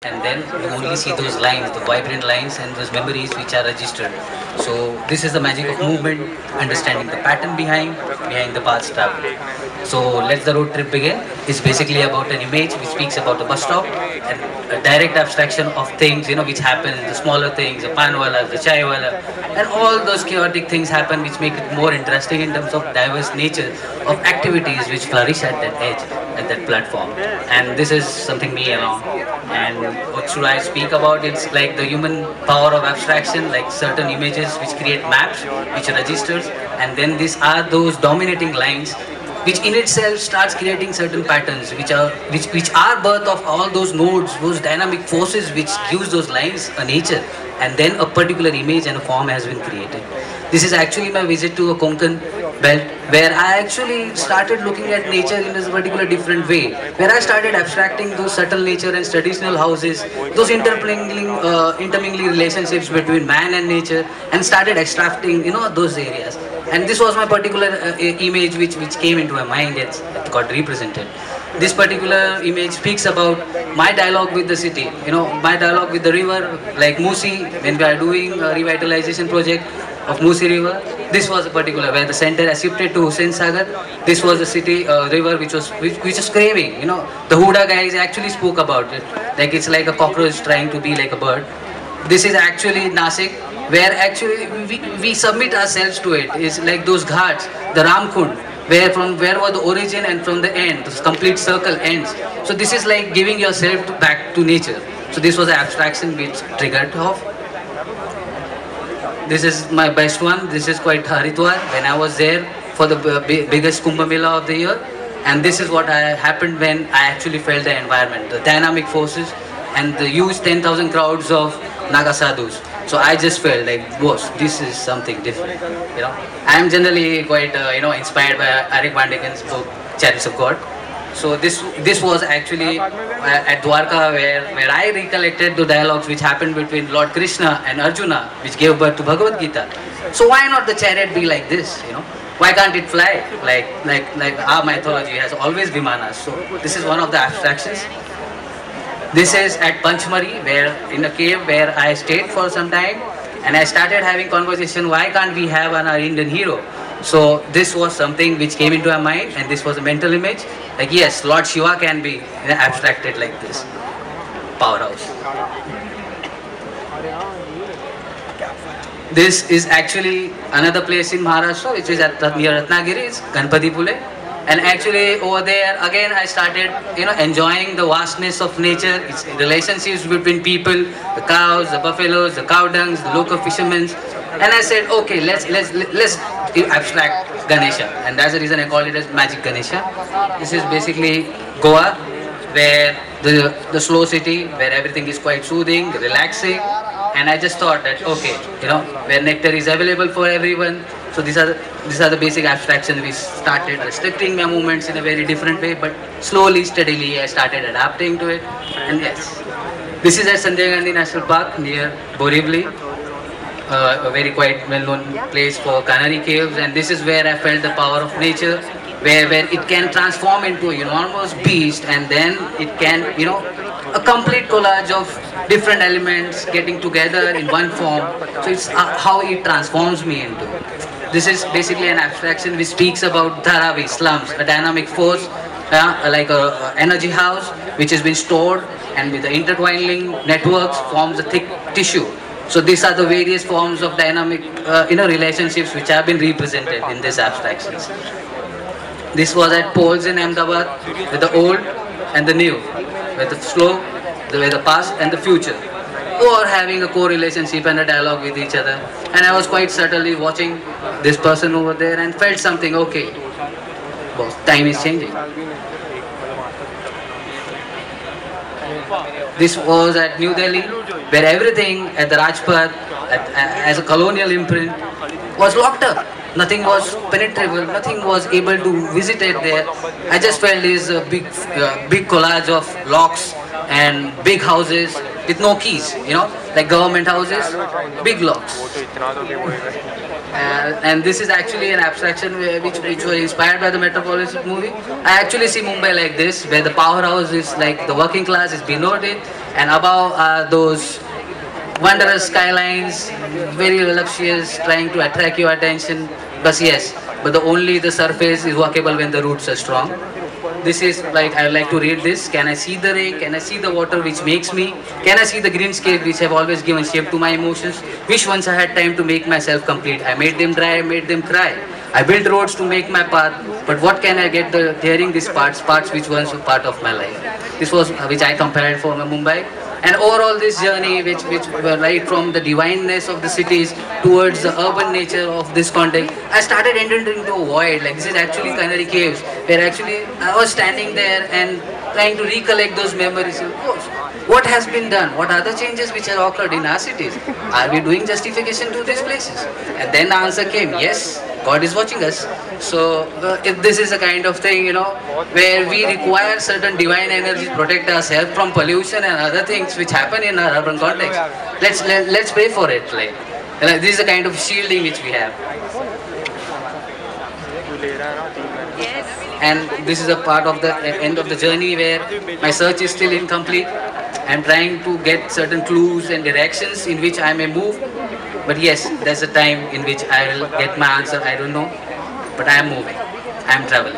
and then you only see those lines, the vibrant lines and those memories which are registered. So this is the magic of movement, understanding the pattern behind the paths traveled. So let the road trip begin. It's basically about an image which speaks about the bus stop and a direct abstraction of things, which happen, the smaller things, the pan wala, the chai wala, and all those chaotic things happen which make it more interesting in terms of diverse nature of activities which flourish at that edge, at that platform. And this is something me along. And what should I speak about? It's like the human power of abstraction, like certain images which create maps, which registers, and then these are those dominating lines which in itself starts creating certain patterns which are birth of all those nodes, those dynamic forces which gives those lines a nature, and then a particular image and a form has been created. This is actually my visit to a Konkan belt where I actually started looking at nature in a particular different way, where I started abstracting those subtle nature and traditional houses, those intermingling relationships between man and nature, and started extracting those areas. And this was my particular image which came into my mind and it got represented. This particular image speaks about my dialogue with the city, my dialogue with the river, like Musi, when we are doing a revitalization project of Musi River. This was a particular where the center has shifted to Hussain Sagar. This was the city river which was craving. The Huda guys actually spoke about it, like it's like a cockroach trying to be like a bird. This is actually Nasik, where actually we submit ourselves to it. It's like those ghats, the Ramkund, where was the origin and from the end, this complete circle ends. So this is like giving yourself back to nature. So this was the abstraction which triggered off. This is my best one. This is quite Haridwar when I was there for the biggest Kumbh Mela of the year. And this is what happened when I actually felt the environment, the dynamic forces and the huge 10,000 crowds of Naga Sadhus. So I just felt like, boss, this is something different. I am generally quite, inspired by Arik Vandeken's book, Chariots of God. So this was actually at Dwarka where I recollected the dialogues which happened between Lord Krishna and Arjuna, which gave birth to Bhagavad Gita. So why not the chariot be like this? Why can't it fly? Like our mythology has always Vimanas. So this is one of the abstractions. This is at Panchmari, where in a cave where I stayed for some time, and I started having conversation. Why can't we have our Indian hero? So this was something which came into my mind, and this was a mental image. Like yes, Lord Shiva can be abstracted like this. Powerhouse. This is actually another place in Maharashtra, which is at near Ratnagiri. It's Ganpati Pule. And actually over there again I started enjoying the vastness of nature, its relationships between people, the cows, the buffaloes, the cow dungs, the local fishermen. And I said, okay, let's abstract Ganesha, and that's the reason I call it as Magic Ganesha. This is basically Goa, where the slow city, where everything is quite soothing, relaxing. And I just thought that okay, where nectar is available for everyone. So these are the basic abstractions. We started restricting my movements in a very different way, but slowly, steadily, I started adapting to it. And yes, this is at Sanjay Gandhi National Park near Borivali, a very quite well-known place for Canary caves. And this is where I felt the power of nature, where it can transform into an enormous beast, and then it can, a complete collage of different elements getting together in one form. So it's how it transforms me into. This is basically an abstraction which speaks about Dharavi, slums, a dynamic force, like a energy house which has been stored, and with the intertwining networks forms a thick tissue. So these are the various forms of dynamic relationships which have been represented in these abstractions. This was at poles in Ahmedabad with the old and the new, with the slow, with the past and the future, who are having a co-relationship and a dialogue with each other. And I was quite subtly watching this person over there and felt something, okay, boss, time is changing. This was at New Delhi, where everything at the Rajpath, as a colonial imprint, was locked up. Nothing was penetrable, nothing was able to visit it there. I just felt this big collage of locks and big houses with no keys, like government houses, big locks. And this is actually an abstraction which were inspired by the Metropolis movie. I actually see Mumbai like this, where the powerhouse is like the working class is below it, and above are those wondrous skylines, very voluptuous, trying to attract your attention. But yes, but the surface is walkable when the roots are strong. This is like, I like to read this. Can I see the ray? Can I see the water which makes me? Can I see the greenscape which have always given shape to my emotions? Wish once I had time to make myself complete. I made them dry, I made them cry. I built roads to make my path, but what can I get hearing these parts which once were part of my life? This was which I compared for Mumbai. And overall this journey which were right from the divineness of the cities towards the urban nature of this context, I started entering into a void. Like, this is actually Canary Caves, where actually I was standing there and trying to recollect those memories. Of course, what has been done? What are the changes which have occurred in our cities? Are we doing justification to these places? And then the answer came, yes, God is watching us. So if this is a kind of thing, where we require certain divine energy to protect ourselves from pollution and other things which happen in our urban context, let's pray for it. Like this is a kind of shielding which we have. And this is a part of the end of the journey where my search is still incomplete. I'm trying to get certain clues and directions in which I may move. But yes, there's a time in which I will get my answer. I don't know. But I am moving. I am traveling.